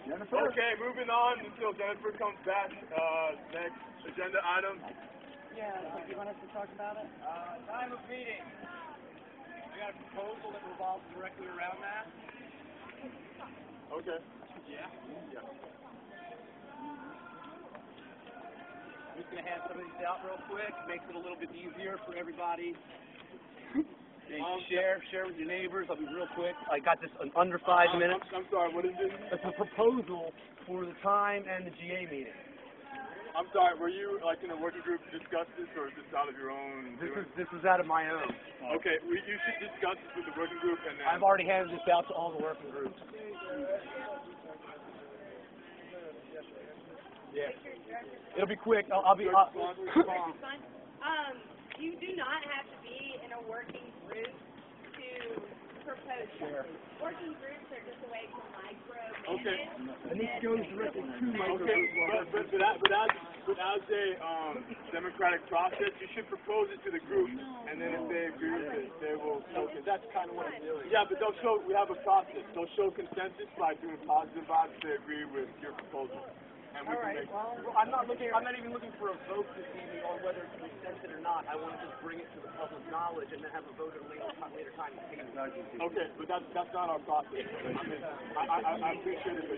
Jennifer? Okay, moving on until Jennifer comes back. Next agenda item. Yeah, do you want us to talk about it? Time of meeting. We got a proposal that revolves directly around that. Okay. Yeah. Yeah. I'm just going to hand some of these out real quick. Makes it a little bit easier for everybody. Share with your neighbors. I'll be real quick. I got this in under 5 minutes. I'm sorry, what is this? It's a proposal for the time and the GA meeting. I'm sorry, were you like in a working group to discuss this, or is this out of your own? This is out of my own. Okay, you should discuss this with the working group, and then... I've already handed this out to all the working groups. Yeah. It'll be quick. I'll be... You do not have to be in a working group to propose something. Working groups are just a way to micromanage. Okay. And this goes directly to my group. Okay, but as a democratic process, you should propose it to the group, and then if they agree with it, they will show consensus. That's kind of what I'm doing. Yeah, but they'll show, we have a process. They'll show consensus by doing positive votes if they agree with your proposal. And we can make I'm not even looking for a vote this evening on whether to be sent it or not. I want to just bring it to the public knowledge and then have a vote at a later time. Okay, but that's not our process. I mean, I appreciate it, but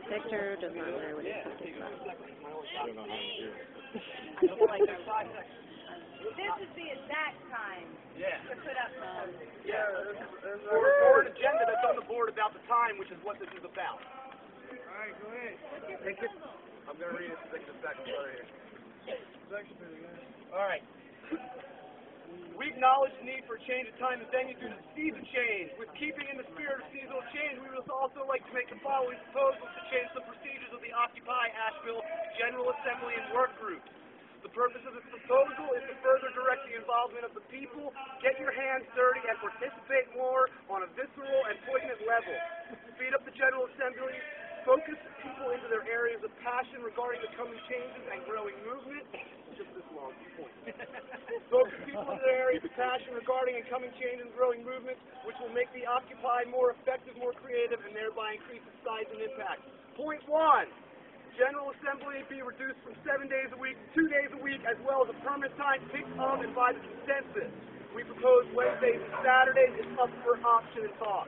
Victor does not know what he's talking about. This is the exact time to put up the Or an agenda that's on the board about the time, which is what this is about. All right, go ahead. Thank you. I'm going to read it so they can back together here. All right. We acknowledge the need for a change of time and venue due to season change. With keeping in the spirit of seasonal change, we would also like to make the following proposals to change the procedures of the Occupy Asheville General Assembly and Work Group. The purpose of this proposal is to further direct the involvement of the people, get your hands dirty, and participate more on a visceral and poignant level. Speed up the General Assembly, focus people into their areas of passion regarding the coming changes and growing movement. Just this long, 2 points. Focus people into their areas of passion regarding and coming changes and growing movements, which will make the Occupy more effective, more creative, and thereby increase its size and impact. Point 1. General Assembly be reduced from 7 days a week to 2 days a week, as well as a permanent time picked of and by the consensus. We propose Wednesdays and Saturdays is up for option and talk.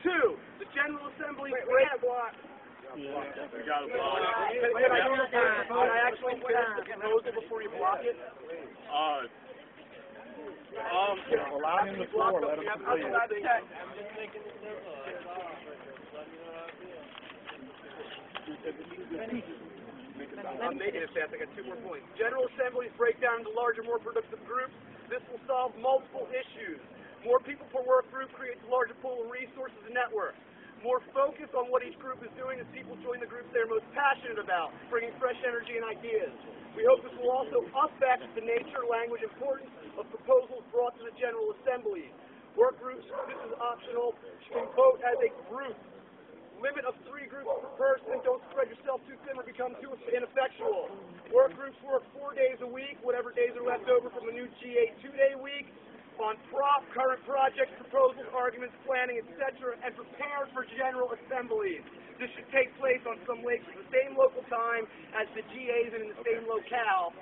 2. The General Assembly... Wait, we got a block. we got a block. Can I actually finish the proposal before you block it? Allow him the floor, let him complete it. I'm making it fast. I got 2 more points. General Assemblies break down into larger, more productive groups. This will solve multiple issues. More people per work group creates a larger pool of resources and networks. More focus on what each group is doing as people join the groups they're most passionate about, bringing fresh energy and ideas. We hope this will also affect the nature, language, and importance of proposals brought to the General Assembly. Work groups, this is optional, can vote as a group. Limit of 3 groups per person. Don't spread yourself too thin or become too ineffectual. Work groups work 4 days a week, whatever days are left over from the new GA 2-day week. On current projects, proposals, arguments, planning, etc., and prepare for General Assemblies. This should take place on some lakes at the same local time as the GAs and in the same locale.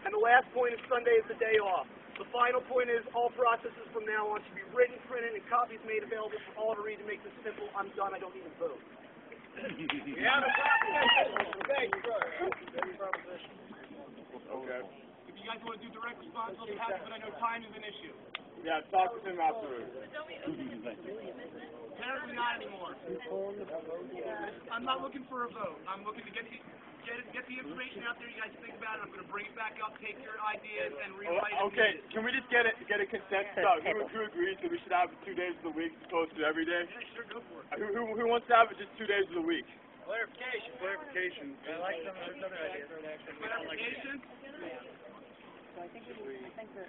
And the last point is Sunday is the day off. The final point is all processes from now on should be written, printed, and copies made available for all to read to make this simple. I'm done. I don't need a vote. Yeah, Thanks, brother. Okay. If you guys want to do direct response, I'll be happy, but I know time is an issue. Yeah, talk with him afterwards. Apparently not anymore. I'm not looking for a vote. I'm looking to get the information out there. You guys think about it. I'm going to bring it back up, take your ideas, and rewrite it. Okay, can we just get a consensus out? Who agrees that we should have it 2 days of the week as opposed to every day? Yeah, sure, go for it. Who wants to have it just 2 days of the week? Clarification. I like some of those other ideas. Clarification? So I think that...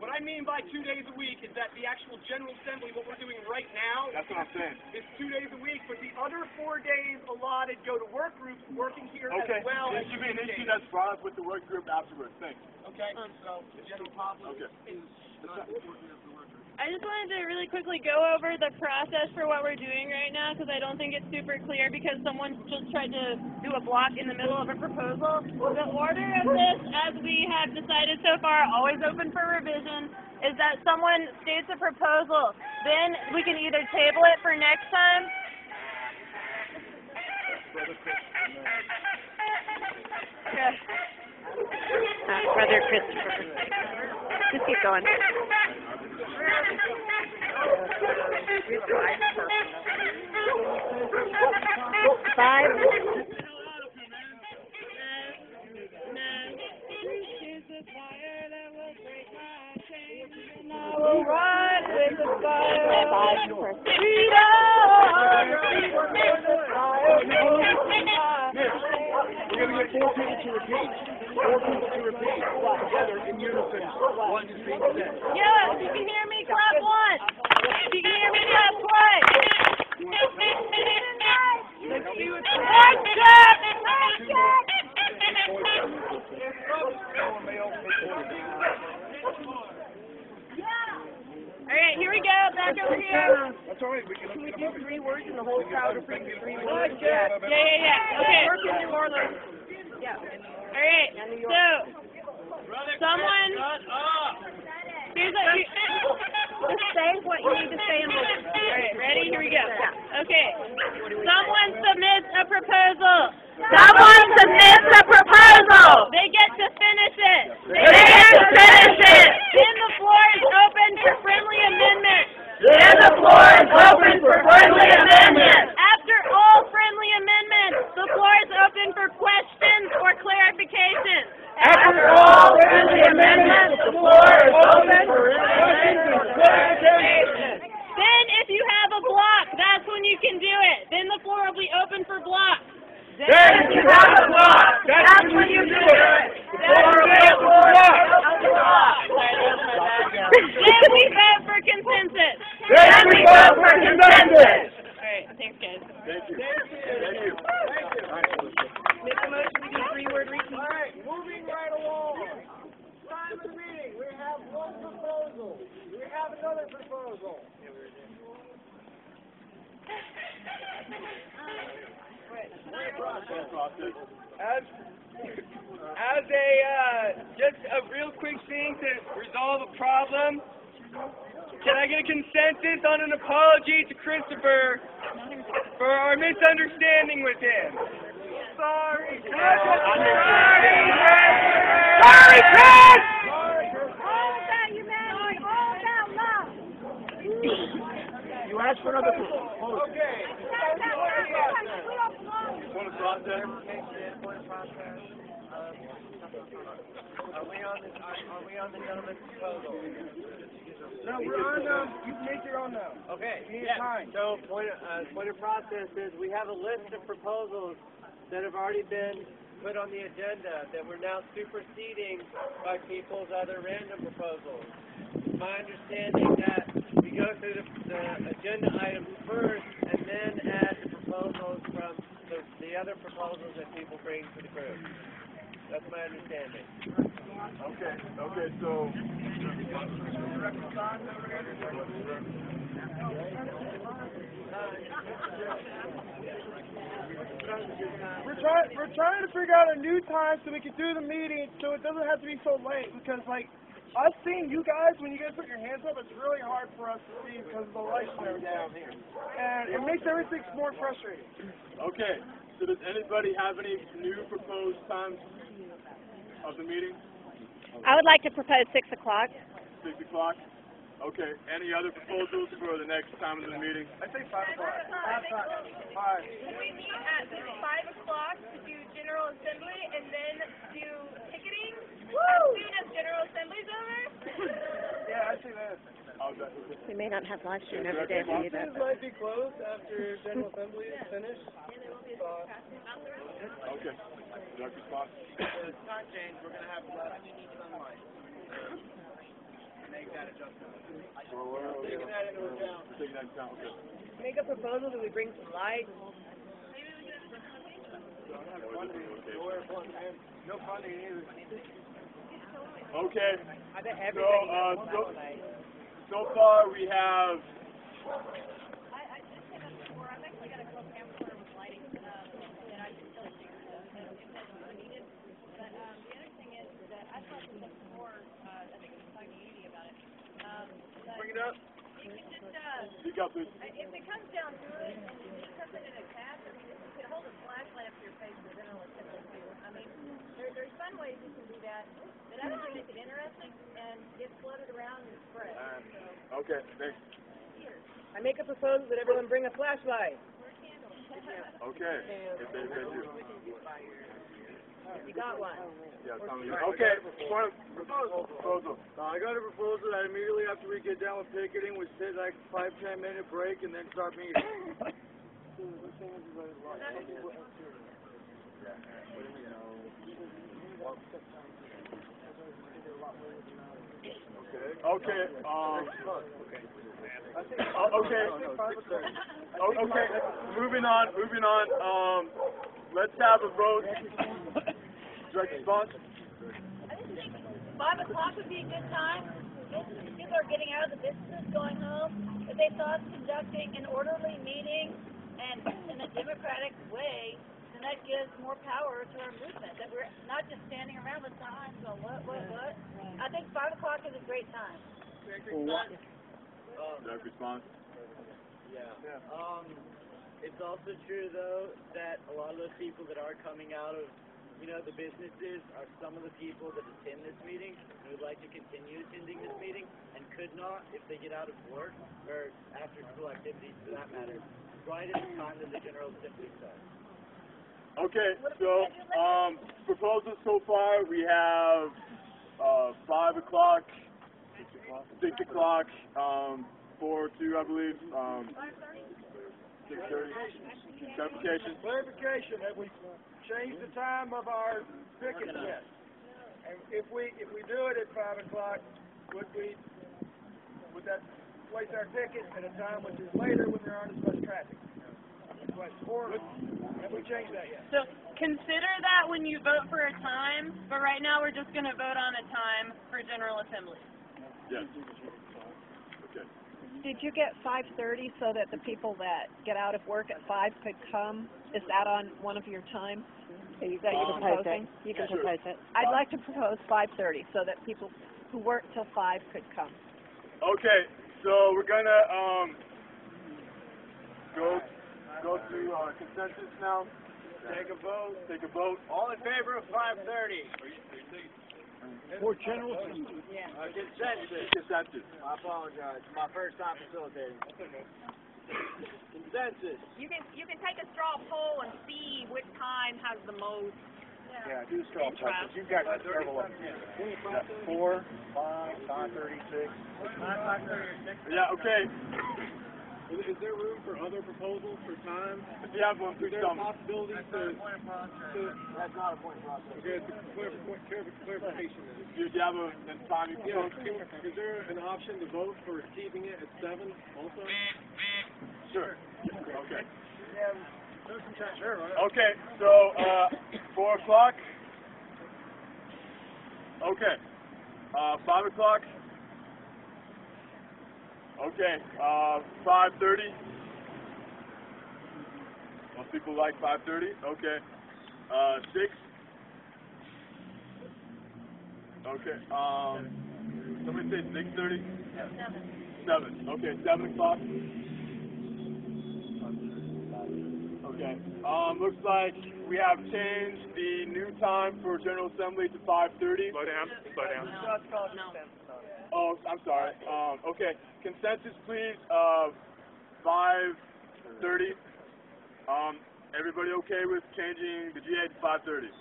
What I mean by 2 days a week is that the actual General Assembly, what we're doing right now, That's what I'm saying. is 2 days a week, but the other 4 days allotted go to work groups working here Okay, as well. this should be an issue that's brought up with the work group afterwards. Thanks. Okay, so the general public Okay. is not important as the work group. I just wanted to really quickly go over the process for what we're doing right now because I don't think it's super clear because someone just tried to do a block in the middle of a proposal. The order of this, as we have decided so far, always open for revision, is that someone states a proposal. Then we can either table it for next time. Okay. Brother Christopher. Just keep going. Five. We're going to get 4 people to repeat. 4 people to repeat. Together in unison. One is being said. Yeah, if you can hear me, clap once. If you can hear me, clap twice. Alright, here we go. Back over here. That's all right. We can Do 3 words and the whole crowd will bring 3 words? Yeah. Okay. Yeah. Alright, so, someone, here's a, Just say what you need to say and we'll alright, ready? Here we go. Okay, someone submits a proposal. Someone submits a proposal. They get to finish it. Then the floor is open for friendly amendments. After all friendly amendments, the floor is open for questions or clarification. Then if you have a block, that's when you can do it. Then the floor will be open for blocks. Then we vote for consensus. Alright, thanks guys. Thank you. make a motion to do 3-word repeat. All right, moving right along. Time of the meeting. We have one proposal. We have another proposal. As just a real quick thing to resolve a problem, can I get a consensus on an apology to Christopher for our misunderstanding with him? Sorry, Chris! Sorry, Chris! All about humanity, all about love. You asked for another proposal. Okay. Want to process? Are we on the gentleman's proposal? No, we're on, you can make your own now. Okay. You need time. So point of process is we have a list of proposals that have already been put on the agenda that we're now superseding by people's other random proposals. My understanding that we go through the agenda items first and then add the proposals from the other proposals that people bring to the group. That's my understanding. Okay, so... We're trying to figure out a new time so we can do the meeting so it doesn't have to be so late because like us seeing you guys when you guys put your hands up, it's really hard for us to see because of the lights and everything down here. And it makes everything more frustrating. Okay, so does anybody have any new proposed times of the meeting? I would like to propose 6 o'clock. 6 o'clock? Okay, any other proposals for the next time of the meeting? I say 5 o'clock. 5. We meet at 5 o'clock to do General Assembly and then do ticketing. As soon as General Assembly's over. Yeah, I see that. We may not have live stream every day if we do that. Might be closed after General Assembly is finished. Okay. Direct response? The time change, we're going to have to make that adjustment. Taking that into account. Taking that into account, okay. Make a proposal that we bring some light. No funding either. Okay. so far we have. I just came up before. I've actually got a club camcorder with lighting that I can still share if that's needed. But the other thing is that I've talked to them before. I think it was talking to Edie about it. Bring it up. You can just, Speak up, please. if it comes down to it, and you need something in a cast, I mean, you can hold a flashlight up to your face with General Assembly too. I mean, there's fun ways you can do that that actually make it interesting and get floated around and spread. Okay, thanks. I make a proposal that everyone bring a flashlight. Okay. Thank you. You got one. Yeah, okay, proposal. I got a proposal that immediately after we get done with picketing, we take like 5-10 minute break and then start meeting. Okay, moving on, let's have a vote. Direct response? I just think 5 o'clock would be a good time. People are getting out of the business, going home. If they saw us conducting an orderly meeting and in a democratic way, then that gives more power to our movement. That we're not just standing around with signs going, what? I think 5 o'clock is a great time. Direct response? Yeah. It's also true though that a lot of those people that are coming out of the businesses are some of the people that attend this meeting and would like to continue attending this meeting and could not if they get out of work or after school activities for that matter, right at the time that the General Assembly starts. Okay, so, proposals so far, we have, 5 o'clock, 6 o'clock, 4-2, I believe, 6:30. Clarification, have we changed the time of our picket yet? And if we do it at 5 o'clock, would that place our picket at a time which is later when there aren't as much traffic? Or have we changed that yet? So consider that when you vote for a time, but right now we're just going to vote on a time for General Assembly. Yes. Okay. Did you get 5:30 so that the people that get out of work at 5 could come? Is that on one of your times that you're proposing? You can propose it. I'd like to propose 5:30 so that people who work till 5 could come. Okay, so we're gonna go through consensus now. Take a vote. All in favor of 5:30? For General Assembly. Consensus. I apologize. My first time facilitating. Consensus. You can take a straw poll and see which time has the most. Yeah, do the straw poll. You've got several of them. 4, 5, 5:36. Yeah, okay. Is there room for other proposals for time? If you have one, please Is there tell a me. possibility to That's not a point process. okay, it's a clarification then. Do you have a time you Yeah, propose? is there an option to vote for keeping it at 7 also? Sure. Okay. Sure, right? Okay, so 4 o'clock. Okay. 5 o'clock. Okay. 5:30. Most people like 5:30. Okay. 6. Okay. Somebody say 6:30. 7. Okay. 7 o'clock. Okay. Looks like we have changed the new time for General Assembly to 5:30. Slow down. Oh, I'm sorry. Okay. Consensus, please. 5:30. Everybody okay with changing the GA to 5:30?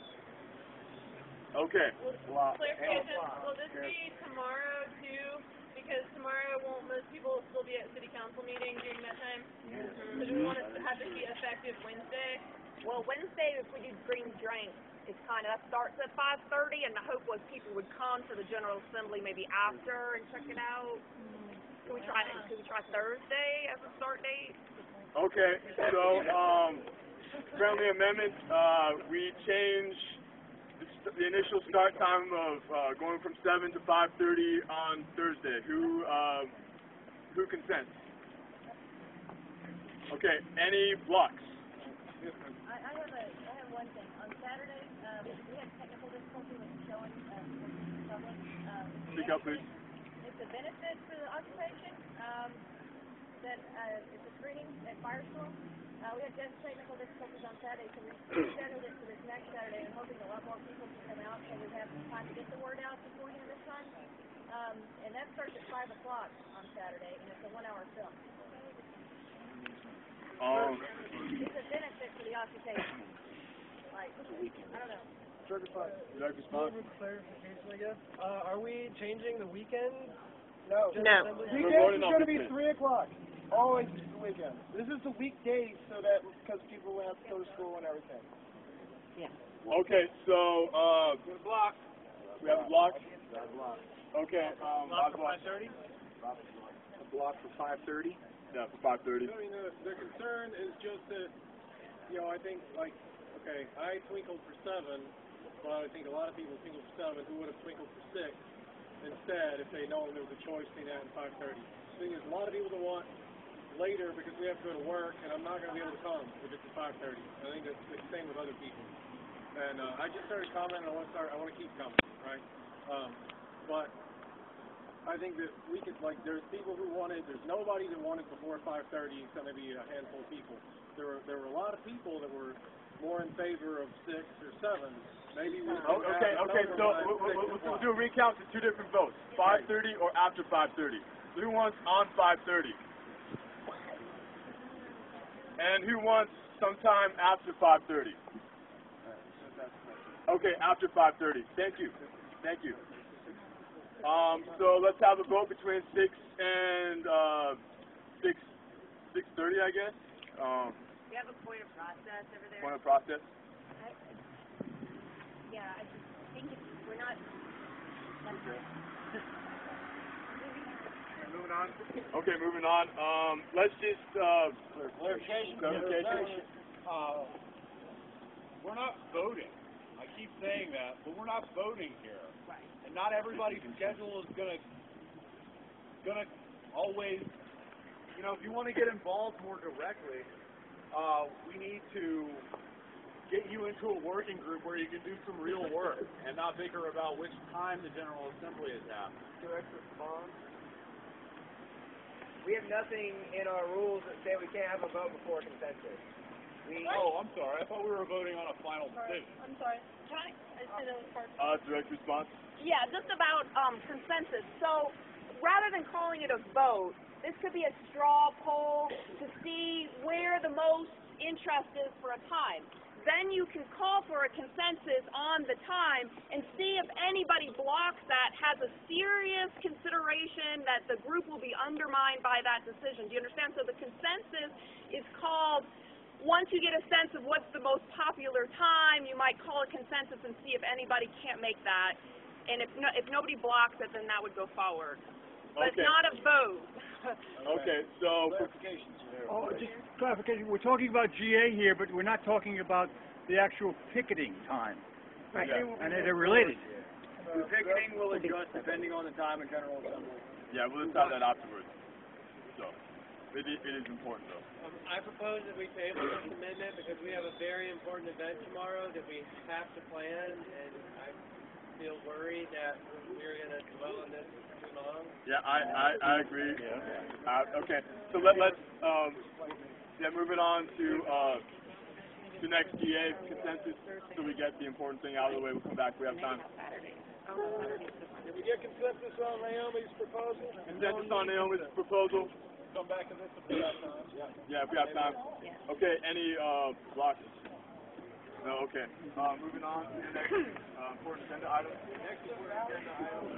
Okay. Clarification, will this be tomorrow too? Because tomorrow most people will still be at city council meeting during that time. So do we want it to have to be effective Wednesday? Well, Wednesday, if we do green drink, it's kind of, that starts at 5:30, and the hope was people would come to the General Assembly maybe after and check it out. Can we try Thursday as a start date? Okay. So, friendly amendment, we change the initial start time of going from 7 to 5:30 on Thursday. Who who consents? Okay, any blocks? I have one thing. On Saturday, we had technical difficulty with showing public. Speak up, please. It's a benefit for the occupation. That it's a screening at Firestorm. We had technical difficulties on Saturday, so we scheduled it for this next Saturday. I'm hoping a lot more people can come out, so we have time to get the word out beforehand this time. And that starts at 5 o'clock on Saturday, and it's a 1-hour film. It's a benefit for the occupation. Like, I don't know. Direct response. Clarification, I guess. Are we changing the weekend? No. Weekends is going to be 3 o'clock. Always the weekend. This is the weekdays, so that because people will have to go to school and everything. Okay, so Block. we have a block. Okay, Block for 5:30? A block for 5:30. Yeah, for 5:30. I mean, the concern is just that, I think, okay, I twinkled for 7, but I think a lot of people twinkled for 7 who would have twinkled for 6 instead if they known there was a choice between that and 5:30. The thing is, a lot of people that want later because we have to go to work, and I'm not going to be able to come if it's at 5:30. I think that's the same with other people. And I just started commenting. I want to keep coming, right? But I think that we could, there's people who wanted. There's nobody that wanted before 5:30 except maybe a handful of people. There were a lot of people that were more in favor of 6 or 7. Maybe we. Okay. So we'll do a recount to 2 different votes: 5:30 or after 5:30. Who wants on 5:30? And who wants sometime after 5:30? Okay, after 5:30. Thank you. So let's have a vote between 6 and 6:30, I guess. You have a point of process over there? Point of process. Yeah, I just think we're not. Moving on. Okay, moving on. Let's just Clarification. We're not voting. I keep saying that, but we're not voting here. Right. And not everybody's schedule is gonna always. If you want to get involved more directly, we need to get you into a working group where you can do some real work and not bicker about which time the General Assembly is at. Direct response. We have nothing in our rules that say we can't have a vote before consensus. Oh, I'm sorry. I thought we were voting on a final decision. I'm sorry. Can I say those parts? direct response. Yeah, just about consensus. So rather than calling it a vote, this could be a straw poll to see where the most interest is for a time. Then you can call for a consensus on the time and see if anybody blocks that has a serious consideration that the group will be undermined by that decision. Do you understand? So the consensus is called, once you get a sense of what's the most popular time, you might call a consensus and see if anybody can't make that. And if nobody blocks it, then that would go forward. But it's not a vote. Okay, so just clarification. We're talking about GA here, but we're not talking about the actual picketing time. Right. Yeah. And they're related. The picketing will adjust depending on the time of General Assembly. Yeah, we'll decide that afterwards. So it is important though. I propose that we table this amendment because we have a very important event tomorrow that we have to plan, and I feel worried that we're going to dwell on this too long. Yeah, I agree. Okay, so let's moving on to the next GA consensus, so we get the important thing out of the way. We'll come back. We have time. Did we get consensus on Naomi's proposal? Consensus on Naomi's proposal. Come back to this if we have time. Yeah, if we have time. Okay, any blocks? No, okay. Moving on to the next important agenda item. Next important agenda item.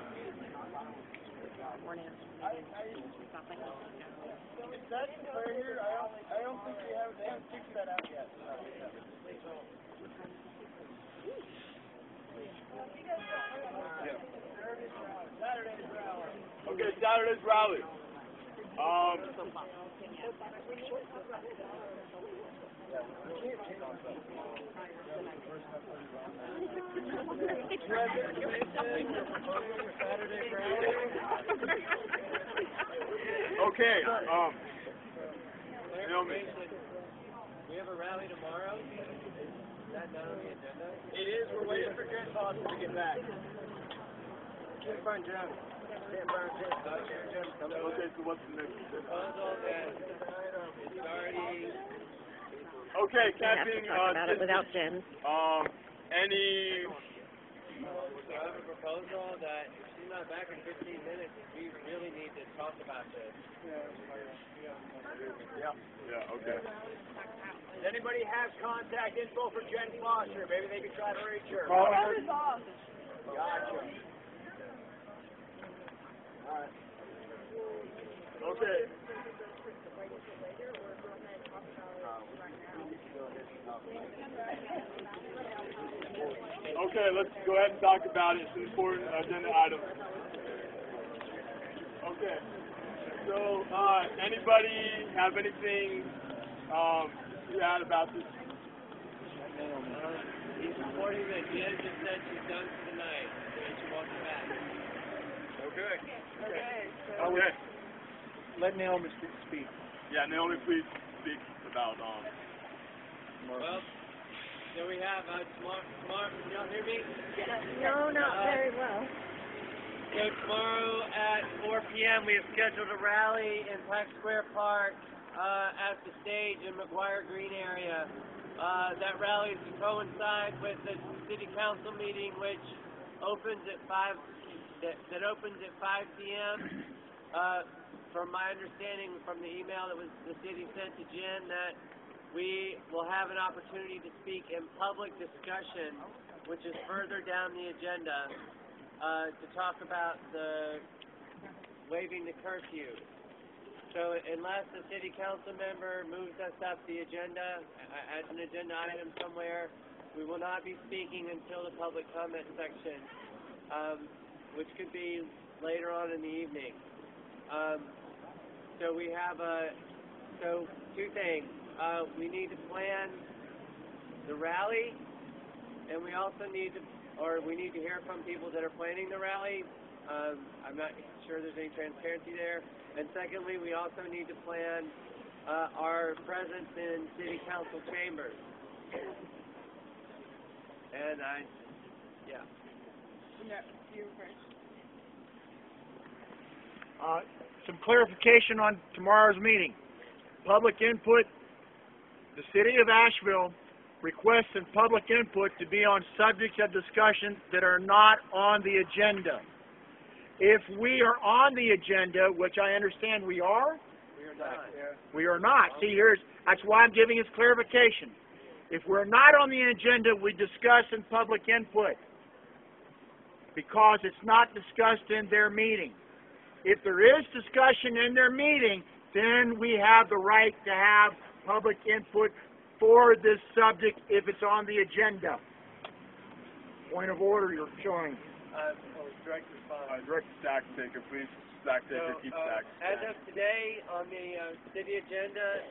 That's right here. I don't think they haven't fixed that out yet. Okay, Saturday's rally. Okay, Naomi. We have a rally tomorrow. Is that not on the agenda? It is. We're waiting for Jen Foster to get back. Can't find Jen. Okay, so what's the next? Proposal that is already. Okay, We have to camping, talk about it without Jen. any, I have a proposal that if she's not back in 15 minutes, we really need to talk about this. yeah, okay. Does anybody have contact info for Jen Foster? Maybe they could try to reach her. Gotcha. Okay. Okay, let's go ahead and talk about it. It's an important agenda item. Okay. So, anybody have anything to add about this? He's reporting that Jen just said she's done for the night, and she wants it back. Okay. Okay. Let Naomi speak. Yeah, Naomi, please speak about, Well, so we have tomorrow, can y'all hear me? No, not very well. So tomorrow at 4 p.m. we have scheduled a rally in Pack Square Park at the stage in McGuire Green area. That rally is to coincide with the city council meeting, which opens at 5. That opens at 5 p.m. From my understanding from the email that the city sent to Jen, that we will have an opportunity to speak in public discussion, which is further down the agenda, to talk about the waiving the curfew. So unless the city council member moves us up the agenda as an agenda item somewhere, we will not be speaking until the public comment section, which could be later on in the evening. So we have two things. We need to plan the rally, and we also need to hear from people that are planning the rally. I'm not sure there's any transparency there. And secondly, we also need to plan our presence in city council chambers. And Some clarification on tomorrow's meeting. Public input. The City of Asheville requests public input to be on subjects of discussion that are not on the agenda. If we are on the agenda, which I understand we are, we are not. See, that's why I'm giving us clarification. If we're not on the agenda, we discuss in public input because it's not discussed in their meeting. If there is discussion in their meeting, then we have the right to have public input for this subject if it's on the agenda. Point of order you're showing. Director Stack Taker, please. Stack Taker, keep stack. As of today, on the city agenda,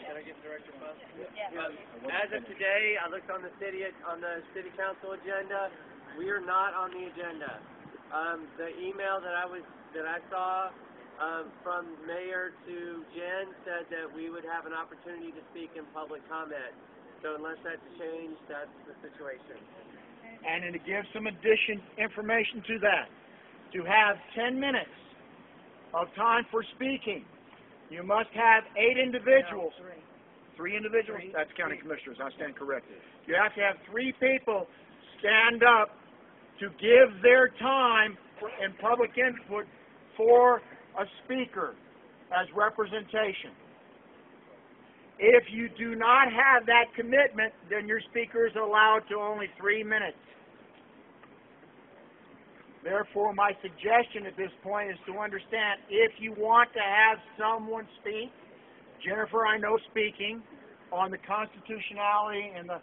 can I get Director Funk? Yeah. As of today, I looked on the city council agenda. We are not on the agenda. The email that I saw from Mayor to Jen said that we would have an opportunity to speak in public comment. So unless that's changed, that's the situation. And to give some information to that, to have 10 minutes of time for speaking, you must have 8 individuals. 3 individuals? That's county commissioners. I stand corrected. You have to have 3 people stand up to give their time in public input for a speaker as representation. If you do not have that commitment, then your speaker is allowed to only 3 minutes. Therefore, my suggestion at this point is to understand, if you want to have someone speak, Jennifer, I know, speaking on the constitutionality and the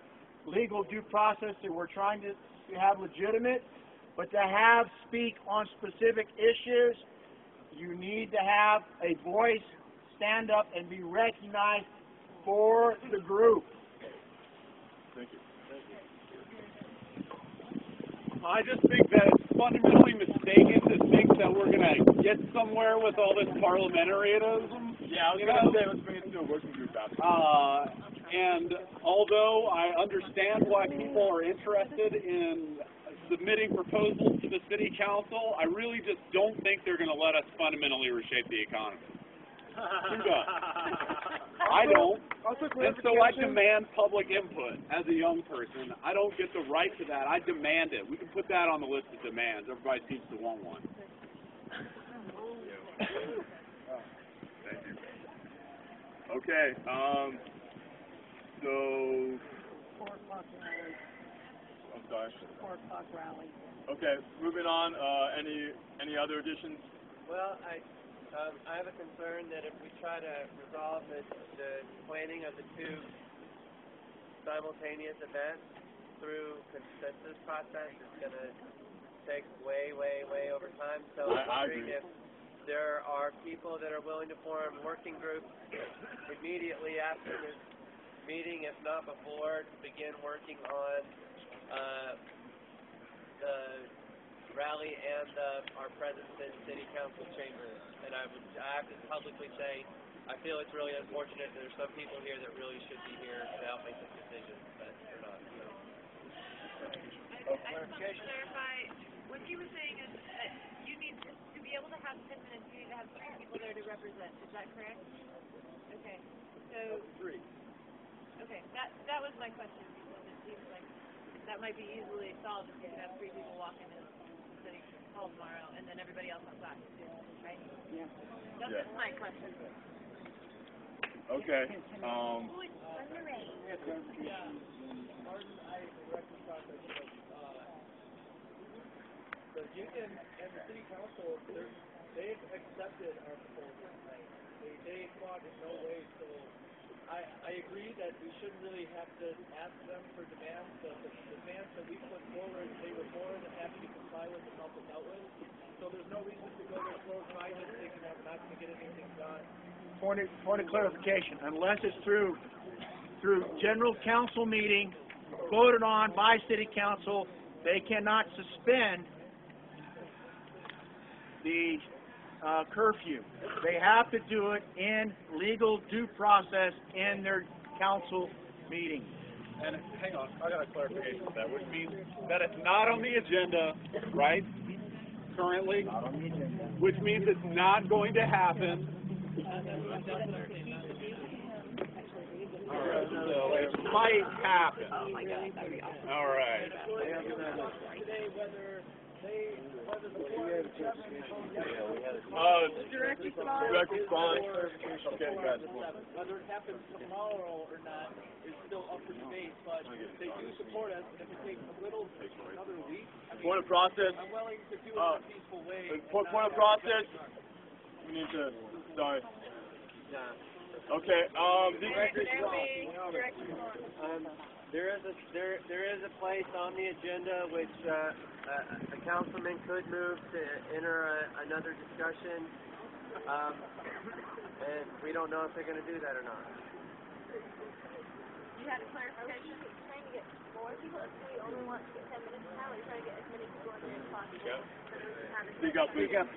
legal due process that we're trying to have legitimate, but to have speak on specific issues, you need to have a voice, stand up, and be recognized for the group. Thank you. I just think that it's fundamentally mistaken to think that we're going to get somewhere with all this parliamentarianism. Yeah, I was going to say, let's bring it to a working group after. And although I understand why people are interested in submitting proposals to the city council, I really just don't think they're going to let us fundamentally reshape the economy. Who does? I don't. And so I demand public input as a young person. I don't get the right to that. I demand it. We can put that on the list of demands. Everybody seems to want one. Thank you. Okay, so... 4 o'clock rally. I'm sorry. 4 o'clock rally. Okay, moving on. Any other additions? Well, I have a concern that if we try to resolve the planning of the two simultaneous events through consensus process, it's going to take way over time. So I'm wondering if there are people that are willing to form working groups immediately after this meeting, if not before, to begin working on the rally and our presence in city council chambers. And I have to publicly say, I feel it's really unfortunate that there's some people here that really should be here to help make this decision, but they're not. So. I just want to clarify, what you were saying is that you need to be able to have 10 minutes, you need to have 3 people there to represent. Is that correct? Okay. So 3. Okay, that was my question, because it seems like that might be easily solved if you have 3 people walk into the city hall tomorrow, and then everybody else outside, right? Yeah. That's my question. Okay. The union and the city council, they've accepted our proposal. They fought in no way, so I agree that we shouldn't really have to ask them for demands. The demands that we put forward, they were more than happy to comply with and help us out with. So there's no reason to go this close minded thinking that we're not going to get anything done. Point of clarification, unless it's through general council meeting, voted on by city council, they cannot suspend the curfew. They have to do it in legal due process in their council meeting. And hang on, I got a clarification of that, which means that it's not on the agenda, right? Currently, Not on the agenda. which means it's not going to happen. So it might happen. Oh my God, that would be awesome. All right. Direct response. Okay, good. Whether it happens tomorrow or not is still up for debate, but they do support us, and if it takes another week, Point of process. I'm willing to do it in a peaceful way. Point of process. We need to. Sorry. Okay. There is a place on the agenda which a councilman could move to enter another discussion, and we don't know if they're going to do that or not. You had a clarification? Are we trying to get more people if we only want to get 10 minutes now? Or are we trying to get as many people in there as possible? Speak up, please. Are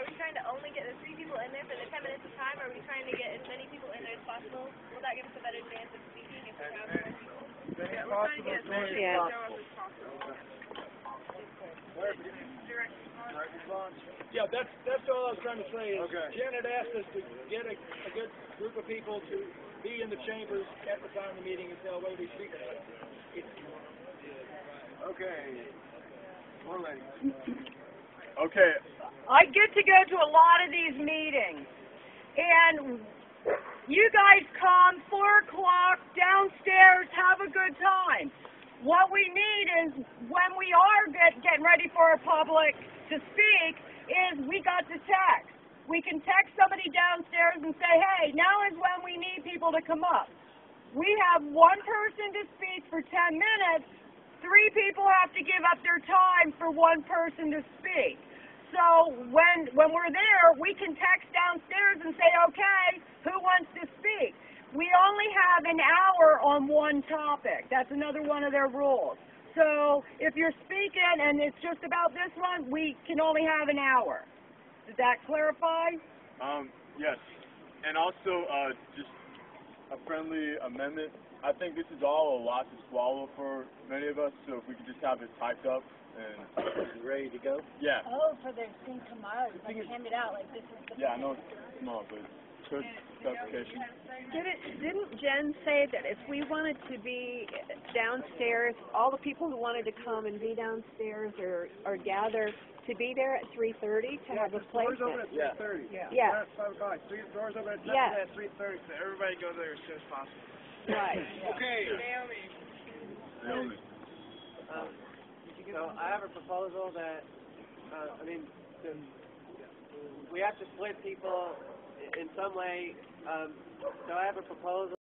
we trying to only get the 3 people in there for the 10 minutes of time, or are we trying to get as many people in there as possible? Will that give us a better chance of speaking if we have more people? Yeah. We're trying to get as many people as possible. Direct response. Yeah, that's all I was trying to say. Is Janet asked us to get a good group of people to be in the chambers at the time of the meeting until when we speak. Okay. More ladies. Okay. I get to go to a lot of these meetings, and you guys come 4 o'clock downstairs, have a good time. What we need is, when we are getting ready for a public to speak, is we got to text. We can text somebody downstairs and say, hey, now is when we need people to come up. We have 1 person to speak for 10 minutes. 3 people have to give up their time for 1 person to speak. So when we're there, we can text downstairs and say, okay, who wants to speak? We only have an hour on 1 topic. That's another one of their rules. So if you're speaking and it's just about this one, we can only have an hour. Did that clarify? Yes. And also, just a friendly amendment. I think this is all a lot to swallow for many of us, so if we could just have it typed up and Ready to go? yeah. Oh, for their thing tomorrow, just like hand it out like this is the. Yeah, I know it's small, but good clarification. Didn't Jen say that if we wanted to be downstairs, all the people who wanted to come and be downstairs or gather to be there at 3:30 to have a Doors open placement? at 3:30. Yeah. Not 5 o'clock. Doors open at Yeah. 3:30, so everybody go there as soon as possible. Right. Okay. Naomi. So I have a proposal that, we have to split people in some way. So I have a proposal.